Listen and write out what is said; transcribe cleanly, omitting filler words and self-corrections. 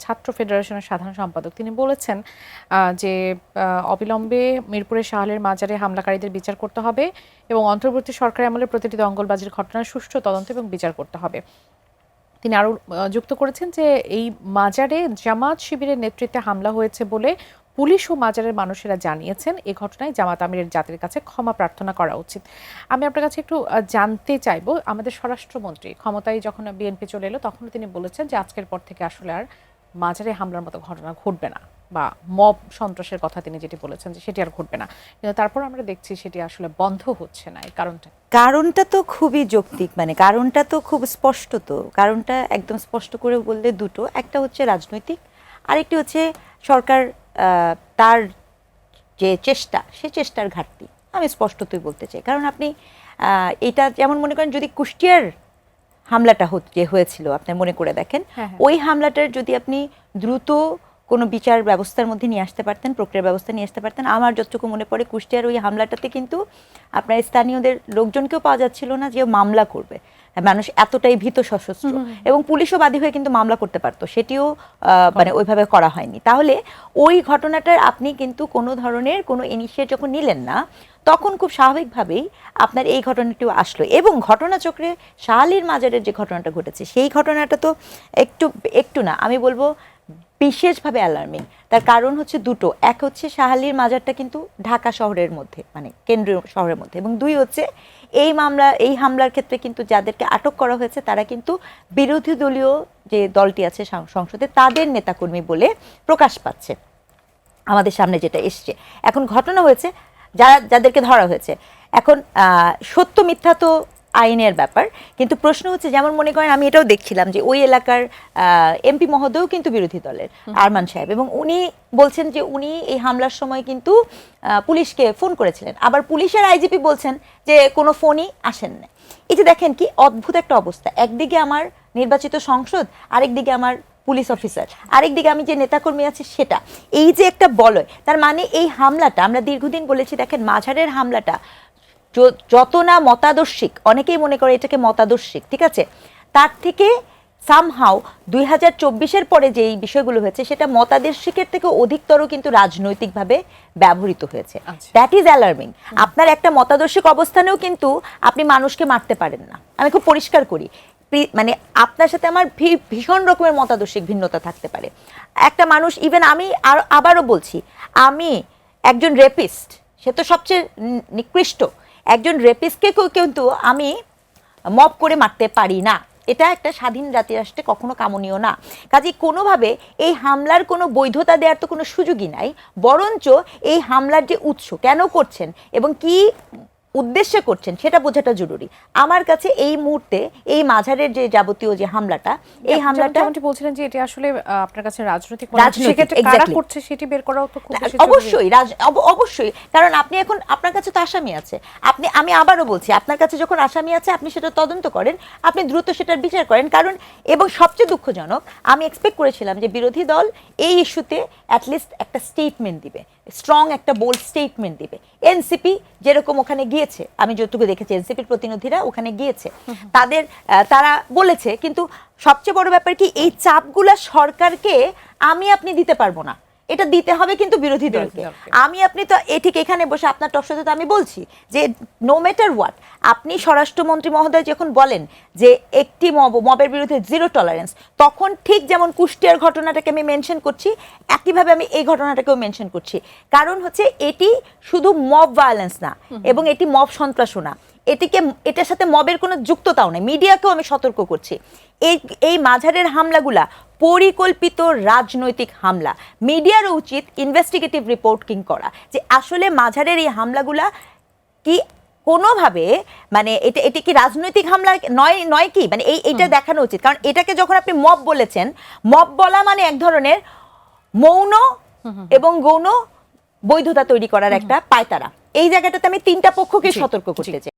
ছাত্র ফেডারেশনের সাধারণ সম্পাদক, তিনি বলেছেন যে অবিলম্বে মিরপুরের শাহলের মাজারে হামলাকারীদের বিচার করতে হবে এবং অন্তর্বর্তী সরকারের আমলে প্রতিটি দঙ্গলবাজির ঘটনার সুষ্ঠু তদন্ত এবং বিচার করতে হবে। তিনি আরও যুক্ত করেছেন যে এই মাজারে জামাত শিবিরের নেতৃত্বে হামলা হয়েছে বলে পুলিশ ও মাজারের মানুষেরা জানিয়েছেন। এই ঘটনায় জামাত আমিরের জাতির কাছে ক্ষমা প্রার্থনা করা উচিত। আমি আপনার কাছে একটু জানতে চাইবো, আমাদের স্বরাষ্ট্রমন্ত্রী ক্ষমতায় যখন বিএনপি চলে এলো তখন তিনি বলেছেন যে আজকের পর থেকে আসলে আর মাজারে হামলার মতো ঘটনা ঘটবে না, বা মব সন্ত্রাসের কথা তিনি যেটি বলেছেন যে সেটি আর ঘটবে না, কিন্তু তারপর আমরা দেখছি সেটি আসলে বন্ধ হচ্ছে না। এই কারণটা তো খুবই যৌক্তিক, মানে কারণটা তো খুব স্পষ্ট। তো কারণটা একদম স্পষ্ট করে বললে দুটো, একটা হচ্ছে রাজনৈতিক, আরেকটি হচ্ছে সরকার তার যে চেষ্টা, সে চেষ্টার ঘাটতি। আমি স্পষ্টতই বলতে চাই, কারণ আপনি এটা যেমন মনে করেন যদি কুষ্টিয়ার হামলাটা যে হয়েছিল আপনি মনে করে দেখেন, ওই হামলাটার যদি আপনি দ্রুত কোনো বিচার ব্যবস্থার মধ্যে নিয়ে আসতে পারতেন, প্রক্রিয়া ব্যবস্থা নিয়ে আসতে পারতেন। আমার যতটুকু মনে পড়ে কুষ্টিয়ার ওই হামলাটাতে কিন্তু আপনার স্থানীয়দের লোকজনকেও পাওয়া যাচ্ছিল না যে মামলা করবে, মানুষ এতটাই ভীত সশস্ত্র, এবং পুলিশও বাদী হয়ে কিন্তু মামলা করতে পারতো, সেটিও মানে ওইভাবে করা হয়নি। তাহলে ওই ঘটনাটার আপনি কিন্তু কোনো ধরনের কোনো ইনিশিয়েট যখন নিলেন না, তখন খুব স্বাভাবিকভাবেই আপনার এই ঘটনাটিও আসলো। এবং ঘটনাচক্রে শাহলির মাজারের যে ঘটনাটা ঘটেছে, সেই ঘটনাটা তো একটু না, আমি বলবো বিশেষভাবে অ্যালার্মিং। তার কারণ হচ্ছে দুটো, এক হচ্ছে শাহলির মাজারটা কিন্তু ঢাকা শহরের মধ্যে, মানে কেন্দ্রীয় শহরের মধ্যে, এবং দুই হচ্ছে এই হামলার ক্ষেত্রে কিন্তু যাদেরকে আটক করা হয়েছে তারা কিন্তু বিরোধী দলীয় যে দলটি আছে সংসদে তাদের নেতাকর্মী বলে প্রকাশ পাচ্ছে আমাদের সামনে যেটা এসছে। এখন ঘটনা হয়েছে যাদেরকে ধরা হয়েছে, এখন সত্য মিথ্যা তো আইনের ব্যাপার, কিন্তু প্রশ্ন হচ্ছে যেমন মনে করেন আমি এটাও দেখছিলাম যে ওই এলাকার এমপি মহোদয়ও কিন্তু বিরোধী দলের, আরমান সাহেব, এবং উনি বলছেন যে উনি এই হামলার সময় কিন্তু পুলিশকে ফোন করেছিলেন, আবার পুলিশের আইজিপি বলছেন যে কোনো ফোনই আসেন না। এই যে দেখেন কি অদ্ভুত একটা অবস্থা, একদিকে আমার নির্বাচিত সংসদ, আরেকদিকে আমার পুলিশ অফিসার, আরেকদিকে আমি যে নেতাকর্মী আছে সেটা, এই যে একটা বলয়, তার মানে এই হামলাটা আমরা দীর্ঘদিন বলেছি, দেখেন মাঝারের হামলাটা যত না মতাদর্শিক, অনেকেই মনে করে এটাকে মতাদর্শিক, ঠিক আছে, তার থেকে সামহাও 2024-এর পরে যে এই বিষয়গুলো হয়েছে সেটা মতাদর্শিকের থেকে অধিকতর কিন্তু রাজনৈতিকভাবে ব্যবহৃত হয়েছে। That is alarming. আপনার একটা মতাদর্শিক অবস্থানেও কিন্তু আপনি মানুষকে মারতে পারেন না। আমি খুব পরিষ্কার করি, মানে আপনার সাথে আমার ভীষণ রকমের মতাদর্শিক ভিন্নতা থাকতে পারে। একটা মানুষ, ইভেন আমি আবারও বলছি, আমি একজন রেপিস্ট, সে তো সবচেয়ে নিকৃষ্ট, একজন রেপিস্টকেও কিন্তু আমি মব করে মারতে পারি না। এটা একটা স্বাধীন জাতিরাষ্ট্রে কখনো কামনীয় না। কাজেই কোনোভাবে এই হামলার কোনো বৈধতা দেওয়ার তো কোনো সুযোগই নাই, বরঞ্চ এই হামলার যে উৎস, কেন করছেন এবং কি উদ্দেশ্যে করছেন সেটা বোঝাটা জরুরি আমার কাছে এই মুহূর্তে। এই মাঝারের যে যাবতীয় যে হামলাটা, এই হামলাটা বলছিলেন যে এটা আসলে আপনার কাছে রাজনৈতিক কারা করছে সেটি বের করাও তো খুব বেশি অবশ্যই অবশ্যই, কারণ আপনি এখন আপনার কাছে তো আসামি আছে, আমি আবারও বলছি, আপনার কাছে যখন আসামি আছে আপনি সেটা তদন্ত করেন, আপনি দ্রুত সেটার বিচার করেন। কারণ এবং সবচেয়ে দুঃখজনক, আমি এক্সপেক্ট করেছিলাম যে বিরোধী দল এই ইস্যুতে অ্যাটলিস্ট একটা স্টেটমেন্ট দিবে, স্ট্রং একটা বোল্ড স্টেটমেন্ট দিবে। এনসিপি যেরকম ওখানে গিয়েছে, আমি যতটুকু দেখেছি এনসিপির প্রতিনিধিরা ওখানে গিয়েছে, তারা বলেছে, কিন্তু সবচেয়ে বড় ব্যাপার কি, এই চাপগুলা সরকারকে আপনি দিতে পারবো না, এটা দিতে হবে কিন্তু বিরোধী দলকে। আপনি তো ঠিক এখানে বসে আপনার টকশোতে তো আমি বলছি যে নো ম্যাটার হোয়াট, আপনি স্বরাষ্ট্রমন্ত্রী মহোদয় যখন বলেন যে একটি মবের বিরুদ্ধে জিরো টলারেন্স, তখন ঠিক যেমন কুষ্টিয়ার ঘটনাটাকে আমি মেনশন করছি, একইভাবে আমি এই ঘটনাটাকেও মেনশন করছি। কারণ হচ্ছে এটি শুধু মব ভায়োলেন্স না, এবং এটি মব সন্ত্রাসও না, এটার সাথে মবের কোনো যুক্ততাও নেই। মিডিয়াকেও আমি সতর্ক করছি, এই মাঝারের হামলাগুলা পরিকল্পিত রাজনৈতিক হামলা। মিডিয়ারও উচিত ইনভেস্টিগেটিভ রিপোর্টিং করা, যে আসলে মাঝারের এই হামলাগুলা কি কোনোভাবে, মানে এটা কি রাজনৈতিক হামলা নয় কি, মানে এইটা দেখানো উচিত। কারণ এটাকে যখন আপনি মব বলেছেন, মব বলা মানে এক ধরনের মৌন এবং গৌণ বৈধতা তৈরি করার একটা পায়তারা। এই জায়গাটাতে আমি তিনটা পক্ষকে সতর্ক করতে চাই।